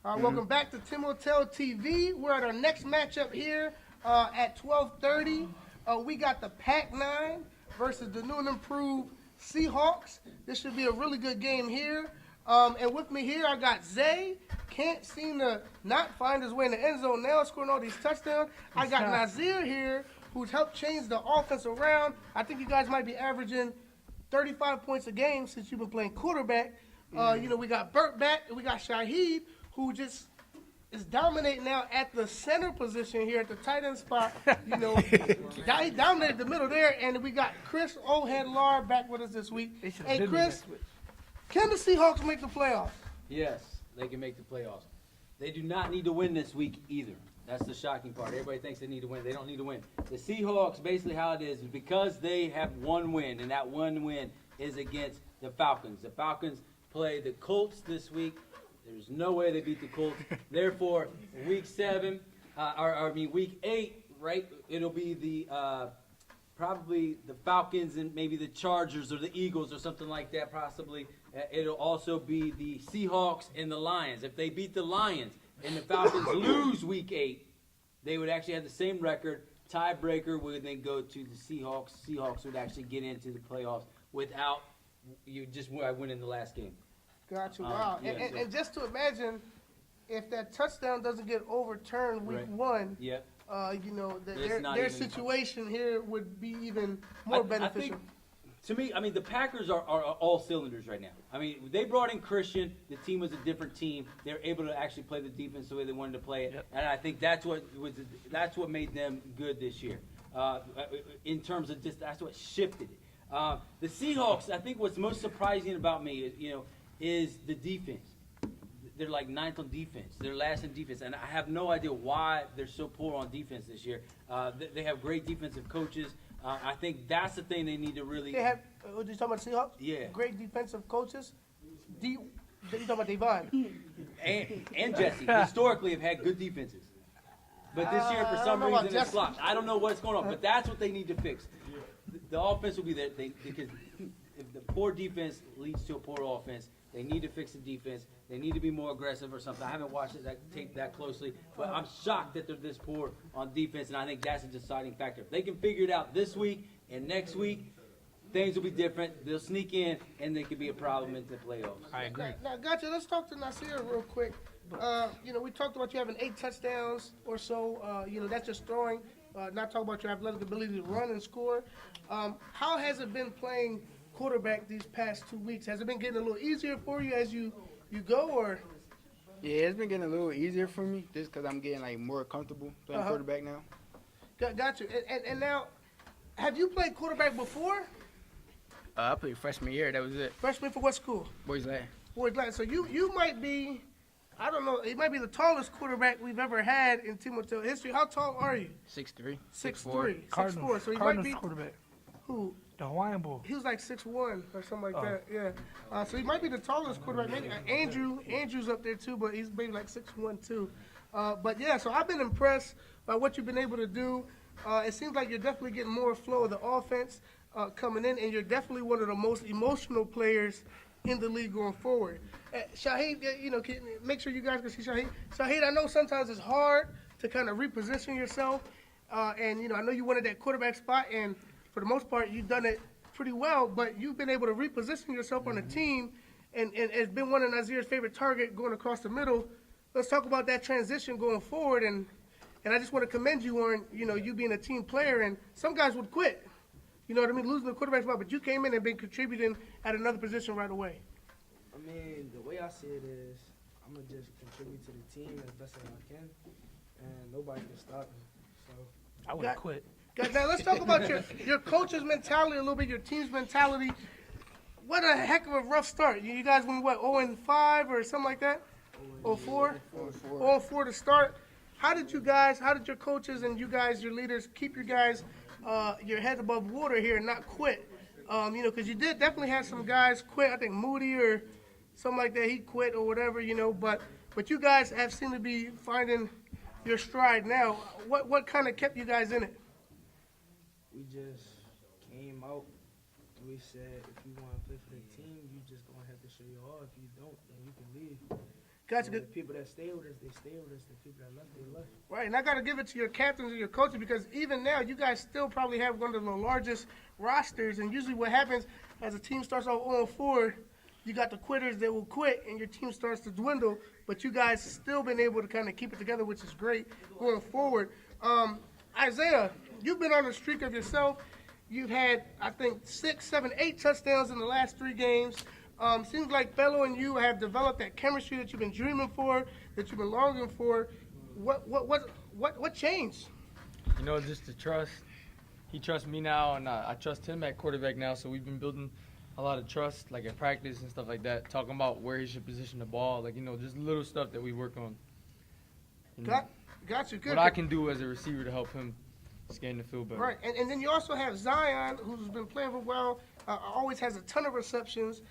Welcome back to Tim Hotel TV. We're at our next matchup here at 12:30. We got the Pack-9 versus the new and improved Seahawks. This should be a really good game here. And with me here, I got Zay. Can't seem to not find his way in the end zone now, scoring all these touchdowns. I got Nazir here, who's helped change the offense around. I think you guys might be averaging 35 points a game since you've been playing quarterback. We got Burt back, and we got Shaheed, who just is dominating now at the center position here at the tight end spot. He dominated the middle there, and we got Chris O'Head-Lar back with us this week. Hey, Chris, can the Seahawks make the playoffs? Yes, they can make the playoffs. They do not need to win this week either. That's the shocking part. Everybody thinks they need to win. They don't need to win. The Seahawks, basically how it is because they have one win, and that one win is against the Falcons. The Falcons play the Colts this week. There's no way they beat the Colts. Therefore, week 8, right? It'll be the probably the Falcons and maybe the Chargers or the Eagles or something like that. Possibly it'll also be the Seahawks and the Lions. If they beat the Lions and the Falcons lose week 8, they would actually have the same record. Tiebreaker would then go to the Seahawks. Seahawks would actually get into the playoffs without you just winning the last game. Gotcha. Wow. And just to imagine, if that touchdown doesn't get overturned week 1, yep. Their situation here would be even more beneficial. I think, to me, the Packers are all cylinders right now. They brought in Christian. The team was a different team. They were able to actually play the defense the way they wanted to play it, and I think that's what made them good this year. In terms of just that's what shifted it. The Seahawks, I think what's most surprising about me is the defense. They're like 9th on defense. They're last in defense. And I have no idea why they're so poor on defense this year. They have great defensive coaches. I think that's the thing they need to really... They have, what you talking about, Seahawks? Yeah. Great defensive coaches. You talking about Devon? And Jesse, historically, have had good defenses. But this year, for some reason, it's flopped. I don't know what's going on, but that's what they need to fix. The offense will be there because if the poor defense leads to a poor offense, they need to fix the defense. They need to be more aggressive or something. I haven't watched that tape that closely, but I'm shocked that they're this poor on defense, and I think that's a deciding factor. If they can figure it out this week and next week, things will be different. They'll sneak in, and they could be a problem in the playoffs. I agree. Now, gotcha. Let's talk to Nasir real quick. We talked about you having 8 touchdowns or so. That's just throwing. Not talking about your athletic ability to run and score. How has it been playing quarterback these past 2 weeks? Has it been getting a little easier for you as you go, or? Yeah, it's been getting a little easier for me just because I'm getting more comfortable playing quarterback now. Got you. And now, have you played quarterback before? I played freshman year. That was it. Freshman for what school? Boys Land. Boys Land. So you might be, I don't know, it might be the tallest quarterback we've ever had in Team Hotel history. How tall are you? 6'3". 6'3". Cardinals. 6'4". So he Cardinals might be quarterback. Who? The Hawaiian Bowl. He was like 6'1" or something like that. Yeah. So he might be the tallest quarterback. Maybe Andrew's up there too, but he's maybe like 6'1" too. So I've been impressed by what you've been able to do. It seems like you're definitely getting more flow of the offense coming in, and you're definitely one of the most emotional players in the league going forward. Shaheed, make sure you guys can see Shaheed. Shaheed, I know sometimes it's hard to kind of reposition yourself, and I know you wanted that quarterback spot, and for the most part, you've done it pretty well, but you've been able to reposition yourself on the team, and it's been one of Nazir's favorite target going across the middle. Let's talk about that transition going forward, and I just want to commend you on, you being a team player, and some guys would quit, losing the quarterback spot, but you came in and been contributing at another position right away. The way I see it is I'm going to just contribute to the team as best as I can, and nobody can stop me. So I would have quit. Now, let's talk about your coach's mentality a little bit, your team's mentality. What a heck of a rough start. You guys went, 0-5 or something like that? 0-4? 0-4 to start. How did your coaches and you guys, your leaders, keep your guys, your heads above water here and not quit? Because you did definitely have some guys quit. I think Moody or something like that, he quit or whatever, But you guys have seemed to be finding your stride now. What kind of kept you guys in it? We just came out and we said, if you want to play for the team, you just going to have to show your all. If you don't, then you can leave. Gotcha. So the people that stay with us, they stay with us. The people that left, they left. Right, and I got to give it to your captains and your coaches because even now, you guys still probably have one of the largest rosters. And usually, what happens as a team starts off 0-4, you got the quitters that will quit, and your team starts to dwindle. But you guys still been able to kind of keep it together, which is great going forward. Isaiah, you've been on a streak of yourself. You've had, I think, 6, 7, 8 touchdowns in the last 3 games. Seems like Bello and you have developed that chemistry that you've been dreaming for, that you've been longing for. What changed? You know, just the trust. He trusts me now, and I trust him at quarterback now. So we've been building a lot of trust, like at practice and stuff like that. Talking about where he should position the ball, like just little stuff that we work on. Got you. Good. What I can do as a receiver to help him scan the field better. Right, and then you also have Zion, who's been playing for well, always has a ton of receptions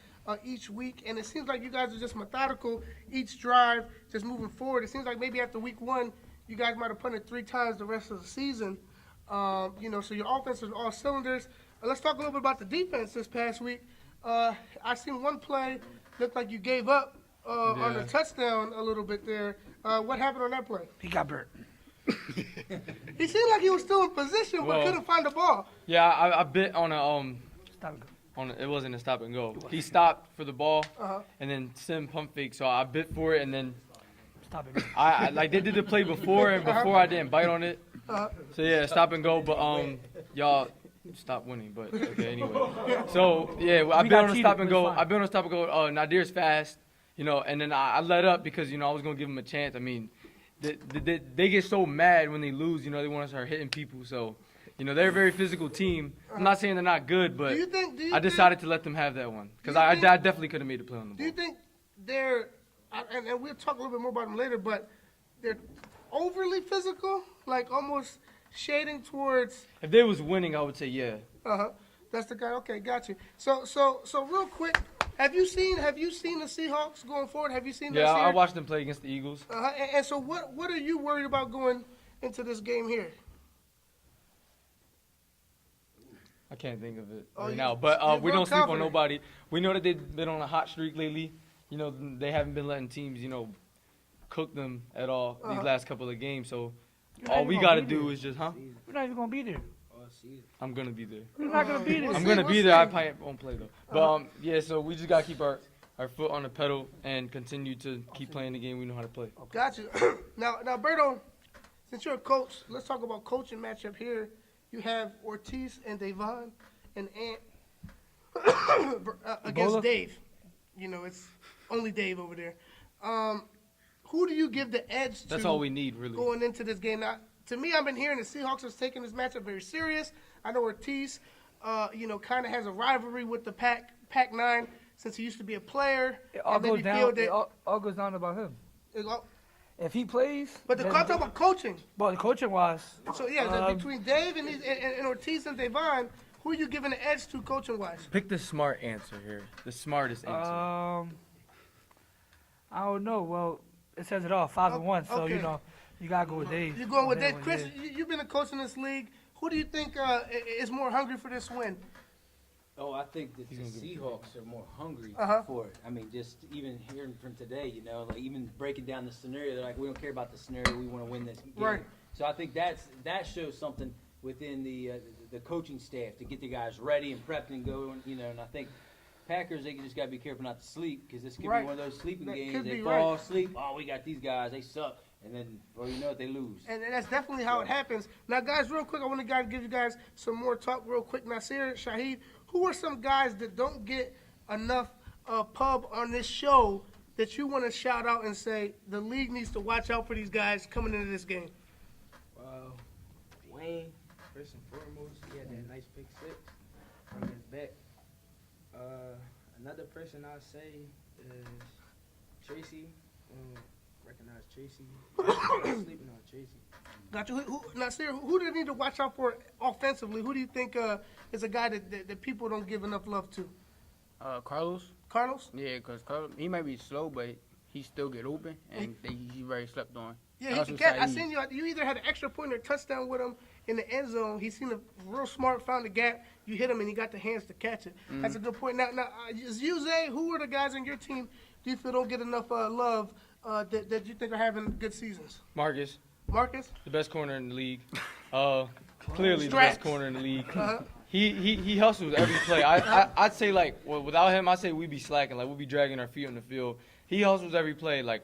each week, and it seems like you guys are just methodical each drive, just moving forward. It seems like maybe after week 1, you guys might have punted 3 times the rest of the season. So your offense is all cylinders. Let's talk a little bit about the defense this past week. I seen one play looked like you gave up on the touchdown a little bit there. What happened on that play? He got burnt. He seemed like he was still in position, but couldn't find the ball. Yeah, I bit on a Stop it. it wasn't a stop and go. He stopped for the ball, Uh-huh. and then sent pump fake. So I bit for it, and then Stop it. I like they did the play before, and before I didn't bite on it. So yeah, stop and go. But y'all stop winning. But okay, anyway. So yeah, I We bit got on a cheated, stop and but it's go. fine. I bit on a stop and go. Nadir's fast, and then I let up because I was gonna give him a chance. I mean, they get so mad when they lose. They want to start hitting people. So. They're a very physical team. I'm not saying they're not good, but Do you think I decided to let them have that one because I definitely could have made a play on the Do you ball. think they're, and we'll talk a little bit more about them later, but they're overly physical, like almost shading towards, If they was winning, I would say yeah. that's the guy. Okay, got you. So real quick, have you seen the Seahawks going forward? Have you seen Yeah, this I here? watched them play against the Eagles. And so what are you worried about going into this game here? I can't think of it Oh, right you- now, but you're we real don't sleep on confident. nobody. We know that they've been on a hot streak lately. They haven't been letting teams, cook them at all these last couple of games. So You're all not we even got to gonna be do there. is just, We're not even gonna be there. All season. I'm gonna be there. We're not gonna be there. We'll I'm see, gonna we'll be there. I see. probably won't play though. But yeah, so we just gotta keep our foot on the pedal and continue to keep playing the game we know how to play. Got you. Now, Berto, since you're a coach, let's talk about coaching matchup here. You have Ortiz and Devon and Ant against Ebola? Dave. It's only Dave over there. Who do you give the edge to That's all we need, really. going into this game? Now, to me, I've been hearing the Seahawks are taking this matchup very serious. I know Ortiz, kind of has a rivalry with the Pack-9 since he used to be a player. It all and maybe goes down. feel that- It all goes down about him. If he plays, but the then- talk about coaching. Well, the coaching wise, So between Dave and Ortiz and Devon, who are you giving the edge to coaching wise? Pick the smart answer here. The smartest answer. I don't know. Well, it says it all, 5-1. So Okay. you gotta go with Dave. You're going with on that Dave. one, Chris, yeah. you've been a coach in this league. Who do you think is more hungry for this win? Oh, I think that the gonna give it to Seahawks are more hungry Uh-huh. for it. I mean, just even hearing from today, like even breaking down the scenario, they're like, we don't care about the scenario, we want to win this game. Right. So I think that shows something within the coaching staff to get the guys ready and prepped and going. And I think Packers, they just got to be careful not to sleep because this could Right. be one of those sleeping That games. could They be fall right. asleep. Oh, we got these guys. They suck. And then, well, you know what? They lose. And that's definitely how it happens. Now, guys, real quick, I want to give you guys some more talk real quick. Nasir, Shaheed, who are some guys that don't get enough pub on this show that you want to shout out and say the league needs to watch out for these guys coming into this game? Wayne, first and foremost, he had that nice pick 6 on his back. Another person I'll say is Tracy. Recognize Tracy. Sleeping on Tracy. Got you. Nasir, who do they need to watch out for offensively? Who do you think is a guy that people don't give enough love to? Carlos. Carlos? Yeah, because Carlos, he might be slow, but he still get open, and he's very slept on. Yeah, Also, I Saeed. seen you either had an extra point or touchdown with him in the end zone. He seemed real smart, found the gap. You hit him, and he got the hands to catch it. That's a good point. Now, is you, Zay, who are the guys on your team do you feel don't get enough love that you think are having good seasons? Marcus, Marcus? the best corner in the league. Clearly the Straps. best corner in the league. Uh-huh. He hustles every play. I'd say like without him, I'd say we'd be slacking. Like we'd be dragging our feet on the field. He hustles every play. Like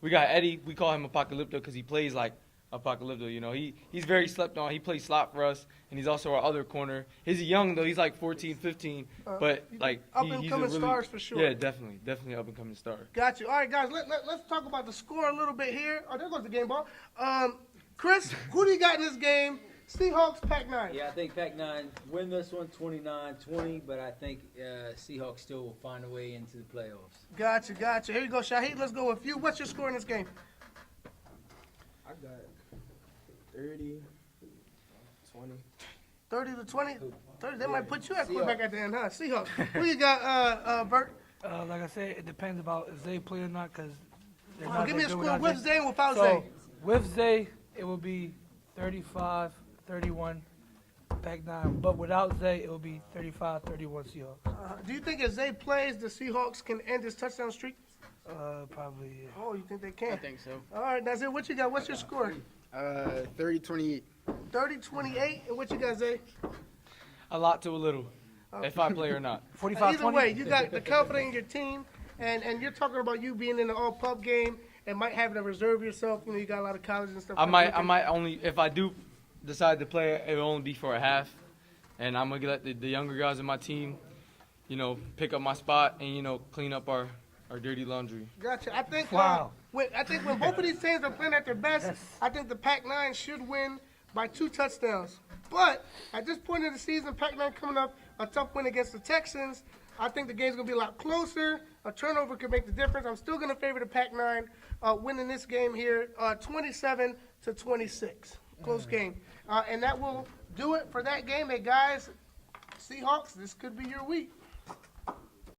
we got Eddie. We call him Apocalypto because he plays like Apocalypto. You know, he's very slept on. He plays slot for us, and he's also our other corner. He's young though. He's like 14, 15, but like Up he's and a coming really, stars for sure. Yeah, definitely up and coming star. Got you. All right, guys, let's talk about the score a little bit here. Oh, there goes the game ball. Chris, who do you got in this game? Seahawks, Pack-9. Yeah, I think Pack-9 win this one 29-20, but I think Seahawks still will find a way into the playoffs. Got you. Here you go, Shaheed. Let's go with you. What's your score in this game? I got 30, 20. 30 to 20? 30, they might put you at quarterback at the end, huh? Seahawks. Who you got, Bert? Like I said, it depends about if Zay play or not, because they're Well, not give me a that good score without with Zay. Zay and without So, Zay. with Zay, it will be 35-31 Pack-9. But without Zay, it will be 35-31 Seahawks. Do you think if Zay plays, the Seahawks can end this touchdown streak? Probably, yeah. Oh, you think they I can? think so. All right, that's it. What you got? What's your score? 30-28. 30-28. And what you got, Zay? A lot to a little, if I play or not. 45-20? Either way, you got the confidence in your team, and you're talking about you being in the all-pub game and might have to reserve yourself. You know, you got a lot of college and stuff. I might only, if I do decide to play, it will only be for a half, and I'm gonna let the younger guys in my team, you know, pick up my spot and you know clean up our dirty laundry. Gotcha. I think. Wow. When both of these teams are playing at their best, Yes. I think the Pack-9 should win by 2 touchdowns. But at this point in the season, Pack-9 coming up a tough win against the Texans. I think the game's gonna be a lot closer. A turnover could make the difference. I'm still gonna favor the Pack-9 winning this game here, 27-26. Close game, and that will do it for that game. Hey guys, Seahawks, this could be your week.